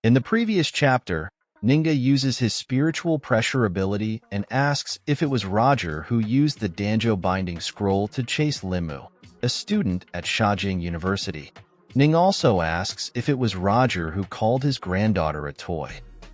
In the previous chapter, Ninga uses his spiritual pressure ability and asks if it was Roger who used the Danjo binding scroll to chase Limu, a student at Shajing University. Ning also asks if it was Roger who called his granddaughter a toy.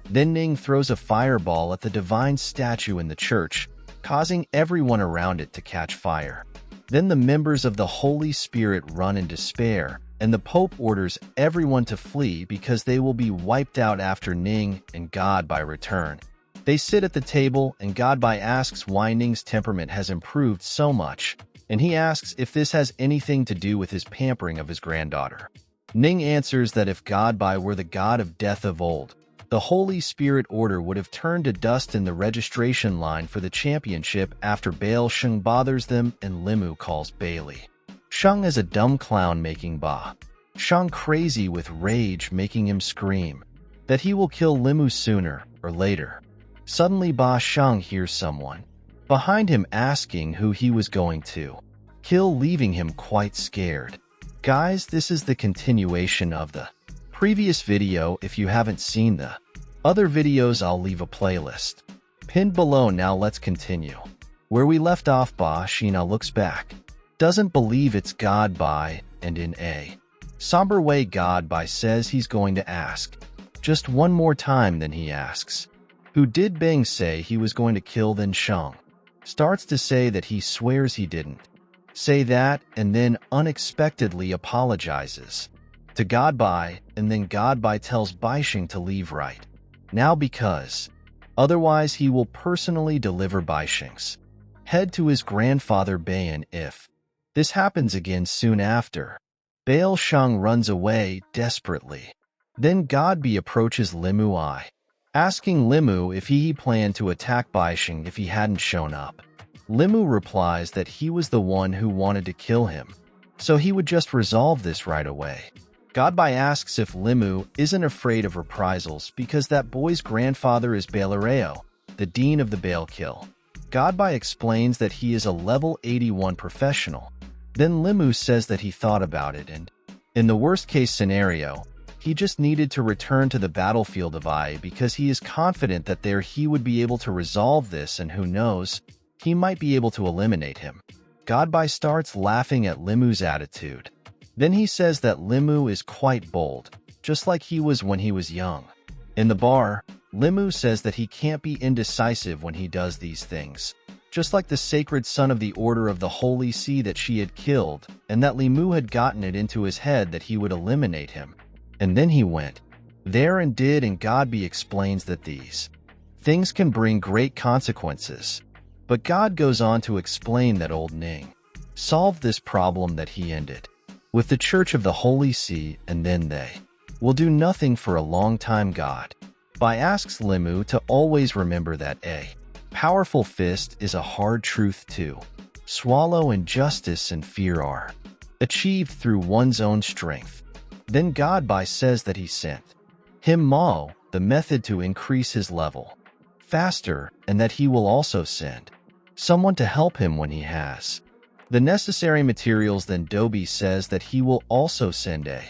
Then Ning throws a fireball at the divine statue in the church, causing everyone around it to catch fire. Then the members of the Holy Spirit run in despair, and the Pope orders everyone to flee because they will be wiped out after Ning and Godbai return. They sit at the table, and Godbai asks why Ning's temperament has improved so much, and he asks if this has anything to do with his pampering of his granddaughter. Ning answers that if Godbai were the god of death of old, the Holy Spirit Order would have turned to dust in the registration line for the championship after Bail Sheng bothers them and Limu calls Bailey. Sheng is a dumb clown making Ba Sheng crazy with rage, making him scream that he will kill Limu sooner or later. Suddenly Ba Sheng hears someone behind him asking who he was going to kill, leaving him quite scared. Guys, this is the continuation of the previous video. If you haven't seen the other videos, I'll leave a playlist pinned below. Now let's continue. Where we left off, Ba Shina looks back, doesn't believe it's Godbai, and in a somber way Godbai says he's going to ask just one more time. Then he asks, who did Bang say he was going to kill? Then Sheng starts to say that he swears he didn't say that, and then unexpectedly apologizes to Godbai, and then Godbai tells Baisheng to leave right now because otherwise he will personally deliver Baisheng's head to his grandfather Bayan if this happens again. Soon after, Bail Sheng runs away desperately. Then Godbai approaches Limu I, asking Limu if he planned to attack Baisheng if he hadn't shown up. Limu replies that he was the one who wanted to kill him, so he would just resolve this right away. Godbai asks if Limu isn't afraid of reprisals because that boy's grandfather is Bailareo, the dean of the Bail Kill. Godbai explains that he is a level 81 professional. Then Limu says that he thought about it, and in the worst-case scenario, he just needed to return to the battlefield of Ai because he is confident that there he would be able to resolve this, and who knows, he might be able to eliminate him. Godbai starts laughing at Limu's attitude. Then he says that Limu is quite bold, just like he was when he was young. In the bar, Limu says that he can't be indecisive when he does these things, just like the sacred son of the Order of the Holy Sea that she had killed, and that Limu had gotten it into his head that he would eliminate him. And then he went there and did, and Godbai explains that these things can bring great consequences. But God goes on to explain that old Ning solved this problem, that he ended with the Church of the Holy See, and then they will do nothing for a long time. Godbai asks Limu to always remember that a powerful fist is a hard truth to swallow, and justice and fear are achieved through one's own strength. Then Godbai says that he sent him Mao, the method to increase his level faster, and that he will also send someone to help him when he has the necessary materials. Then Dobi says that he will also send a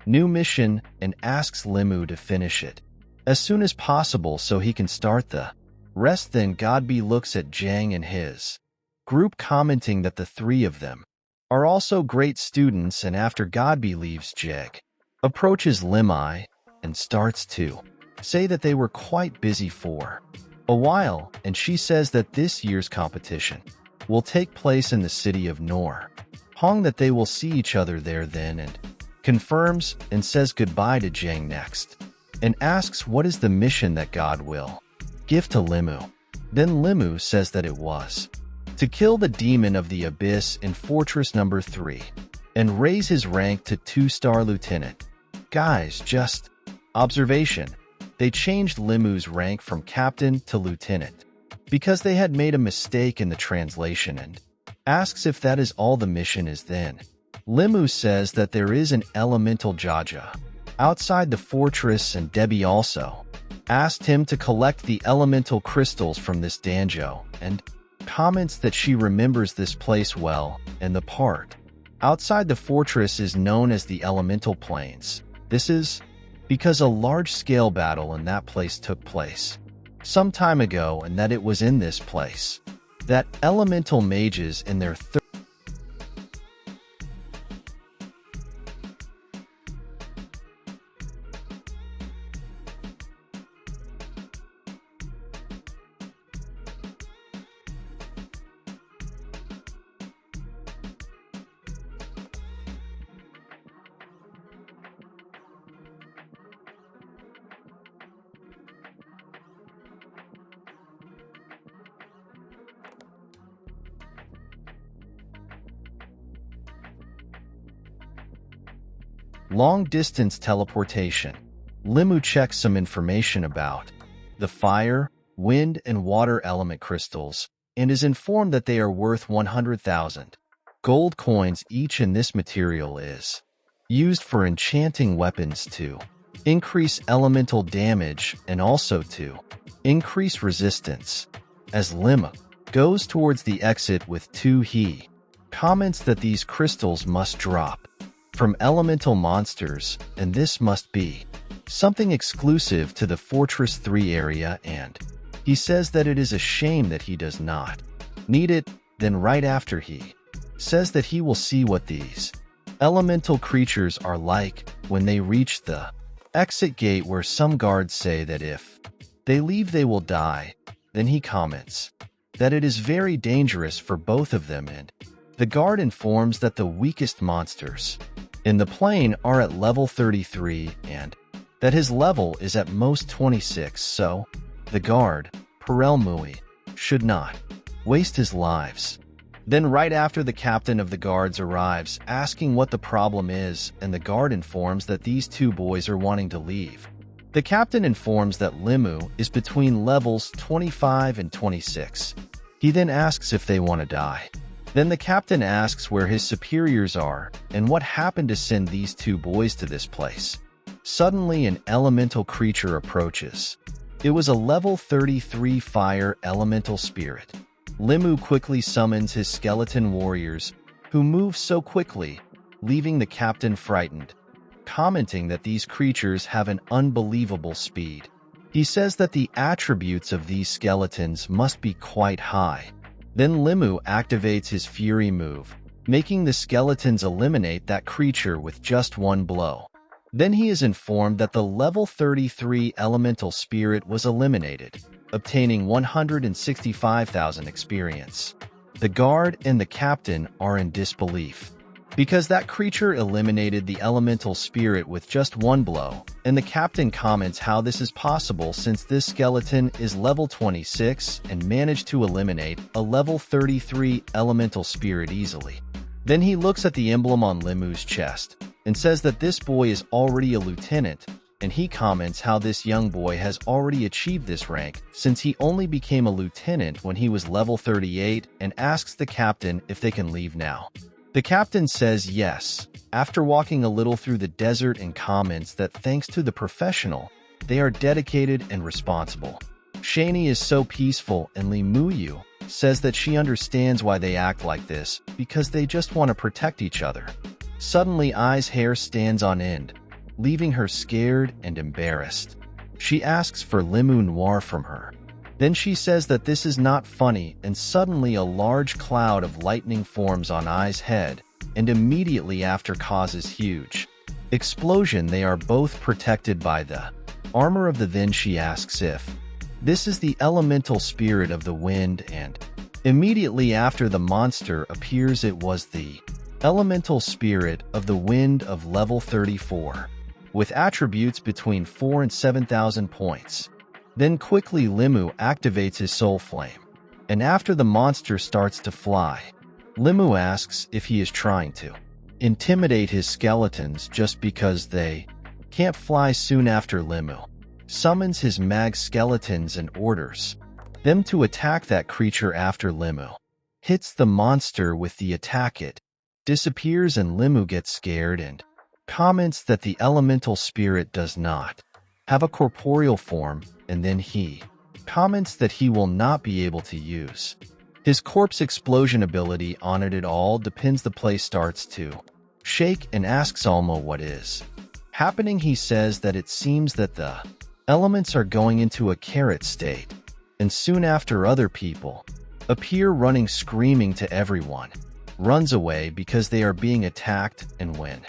new mission and asks Limu to finish it as soon as possible so he can start the rest. Then Godbai looks at Zhang and his group, commenting that the three of them are also great students, and after Godbai leaves, Jeg approaches Limai and starts to say that they were quite busy for a while, and she says that this year's competition will take place in the city of Nor Hong, that they will see each other there then, and confirms and says goodbye to Zhang next, and asks what is the mission that God will give to Limu. Then Limu says that it was to kill the demon of the abyss in Fortress number 3 and raise his rank to 2-star lieutenant. Guys, just observation, they changed Limu's rank from captain to lieutenant because they had made a mistake in the translation, and asks if that is all the mission is. Then Limu says that there is an elemental Jaja outside the fortress, and Debbie also asked him to collect the elemental crystals from this danjo, and comments that she remembers this place well, and the part outside the fortress is known as the Elemental Plains. This is because a large-scale battle in that place took place some time ago, and that it was in this place that elemental mages in their long-distance teleportation. Limu checks some information about the fire, wind, and water element crystals and is informed that they are worth 100,000 gold coins each, and this material is used for enchanting weapons to increase elemental damage and also to increase resistance. As Limu goes towards the exit with two, he comments that these crystals must drop from elemental monsters, and this must be something exclusive to the Fortress 3 area, and he says that it is a shame that he does not need it. Then right after, he says that he will see what these elemental creatures are like when they reach the exit gate, where some guards say that if they leave they will die. Then he comments that it is very dangerous for both of them, and the guard informs that the weakest monsters in the plane are at level 33 and that his level is at most 26, so the guard, Perel Mui, should not waste his lives. Then right after, the captain of the guards arrives asking what the problem is, and the guard informs that these two boys are wanting to leave. The captain informs that Limu is between levels 25 and 26. He then asks if they want to die. Then the captain asks where his superiors are and what happened to send these two boys to this place. Suddenly, an elemental creature approaches. It was a level 33 fire elemental spirit. Limu quickly summons his skeleton warriors, who move so quickly, leaving the captain frightened, commenting that these creatures have an unbelievable speed. He says that the attributes of these skeletons must be quite high. Then Limu activates his Fury move, making the skeletons eliminate that creature with just one blow. Then he is informed that the level 33 elemental spirit was eliminated, obtaining 165,000 experience. The guard and the captain are in disbelief, because that creature eliminated the elemental spirit with just one blow, and the captain comments how this is possible since this skeleton is level 26 and managed to eliminate a level 33 elemental spirit easily. Then he looks at the emblem on Limu's chest and says that this boy is already a lieutenant, and he comments how this young boy has already achieved this rank since he only became a lieutenant when he was level 38, and asks the captain if they can leave now. The captain says yes, after walking a little through the desert, and comments that thanks to the professional, they are dedicated and responsible. Shani is so peaceful, and Li Muyu says that she understands why they act like this, because they just want to protect each other. Suddenly, Ai's hair stands on end, leaving her scared and embarrassed. She asks for Limu Noir from her. Then she says that this is not funny, and suddenly a large cloud of lightning forms on Ai's head, and immediately after causes huge explosion. They are both protected by the armor of the. Then she asks if this is the elemental spirit of the wind, and immediately after the monster appears, it was the elemental spirit of the wind of level 34, with attributes between 4 and 7,000 points. Then quickly Limu activates his soul flame, and after the monster starts to fly, Limu asks if he is trying to intimidate his skeletons just because they can't fly. Soon after, Limu summons his mag skeletons and orders them to attack that creature. After Limu hits the monster with the attack, it disappears, and Limu gets scared and comments that the elemental spirit does not have a corporeal form, and then he comments that he will not be able to use his corpse explosion ability on it. It all depends. The place starts to shake and asks Alma what is happening, he says that it seems that the elements are going into a carrot state, and soon after other people appear running screaming to everyone, runs away because they are being attacked, and when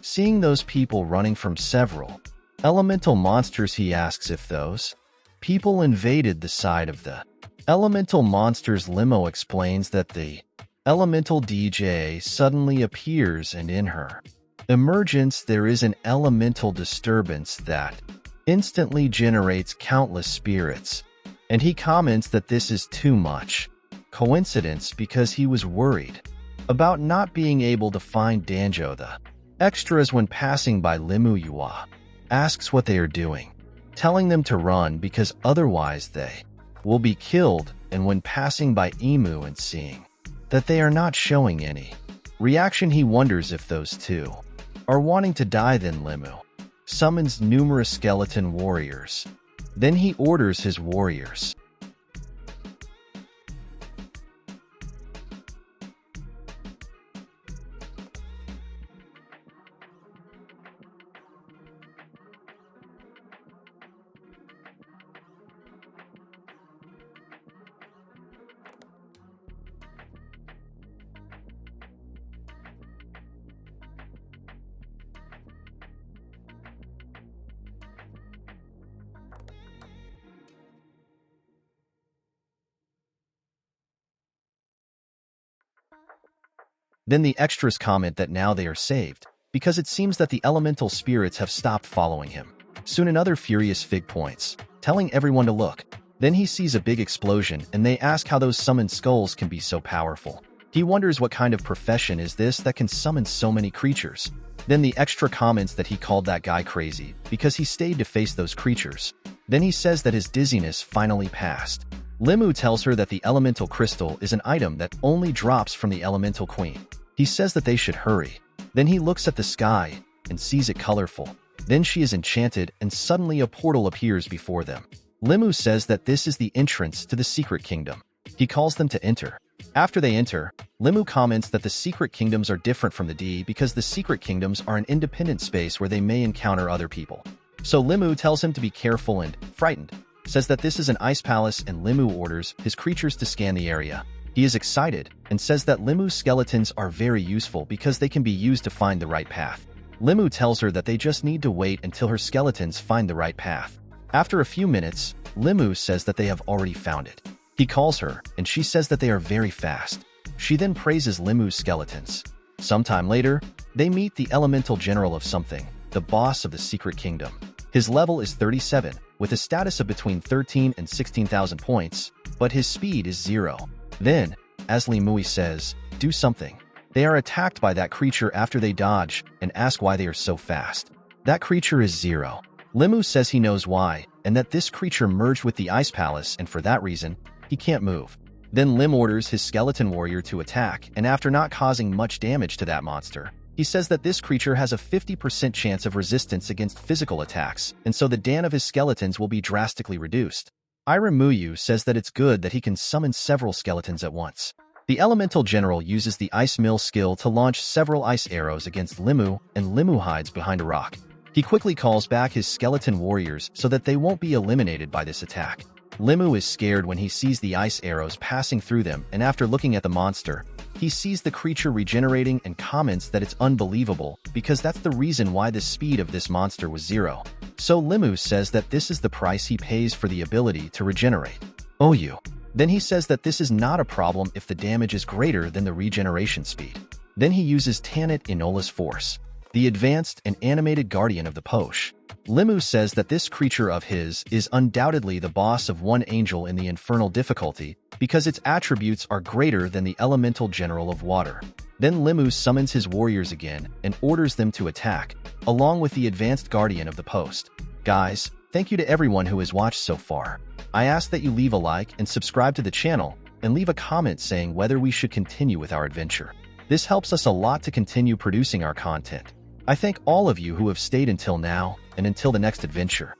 seeing those people running from several elemental monsters, he asks if those people invaded the side of the elemental monsters. Limo explains that the elemental DJ suddenly appears, and in her emergence there is an elemental disturbance that instantly generates countless spirits, and he comments that this is too much coincidence because he was worried about not being able to find Danjo. The extras, when passing by Limu Yua, asks what they are doing, telling them to run because otherwise they will be killed, and when passing by Emu and seeing that they are not showing any reaction, he wonders if those two are wanting to die. Then Limu summons numerous skeleton warriors. Then he orders his warriors Then the extras comment that now they are saved, because it seems that the elemental spirits have stopped following him. Soon another furious Fig points, telling everyone to look. Then he sees a big explosion, and they ask how those summoned skulls can be so powerful. He wonders what kind of profession is this that can summon so many creatures. Then the extra comments that he called that guy crazy, because he stayed to face those creatures. Then he says that his dizziness finally passed. Limu tells her that the elemental crystal is an item that only drops from the elemental queen. He says that they should hurry. Then he looks at the sky and sees it colorful. Then she is enchanted, and suddenly a portal appears before them. Limu says that this is the entrance to the secret kingdom. He calls them to enter. After they enter, Limu comments that the secret kingdoms are different from the D because the secret kingdoms are an independent space where they may encounter other people. So Limu tells him to be careful, and, frightened, says that this is an ice palace, and Limu orders his creatures to scan the area. He is excited and says that Limu's skeletons are very useful because they can be used to find the right path. Limu tells her that they just need to wait until her skeletons find the right path. After a few minutes, Limu says that they have already found it. He calls her, and she says that they are very fast. She then praises Limu's skeletons. Sometime later, they meet the elemental general of something, the boss of the secret kingdom. His level is 37, with a status of between 13 and 16,000 points, but his speed is 0. Then, as Limui says, do something. They are attacked by that creature after they dodge and ask why they are so fast. That creature is 0. Limu says he knows why, and that this creature merged with the ice palace, and for that reason, he can't move. Then Lim orders his skeleton warrior to attack, and after not causing much damage to that monster, he says that this creature has a 50% chance of resistance against physical attacks, and so the dan of his skeletons will be drastically reduced. Ira Muyu says that it's good that he can summon several skeletons at once. The elemental general uses the ice mill skill to launch several ice arrows against Limu, and Limu hides behind a rock. He quickly calls back his skeleton warriors so that they won't be eliminated by this attack. Limu is scared when he sees the ice arrows passing through them, and after looking at the monster, he sees the creature regenerating and comments that it's unbelievable because that's the reason why the speed of this monster was 0. So Limu says that this is the price he pays for the ability to regenerate. Oyu. Then he says that this is not a problem if the damage is greater than the regeneration speed. Then he uses Tanit Enola's Force, the advanced and animated guardian of the Posh. Limu says that this creature of his is undoubtedly the boss of one angel in the infernal difficulty because its attributes are greater than the elemental general of water. Then Limu summons his warriors again and orders them to attack, along with the advanced guardian of the post. Guys, thank you to everyone who has watched so far. I ask that you leave a like and subscribe to the channel, and leave a comment saying whether we should continue with our adventure. This helps us a lot to continue producing our content. I thank all of you who have stayed until now, and until the next adventure.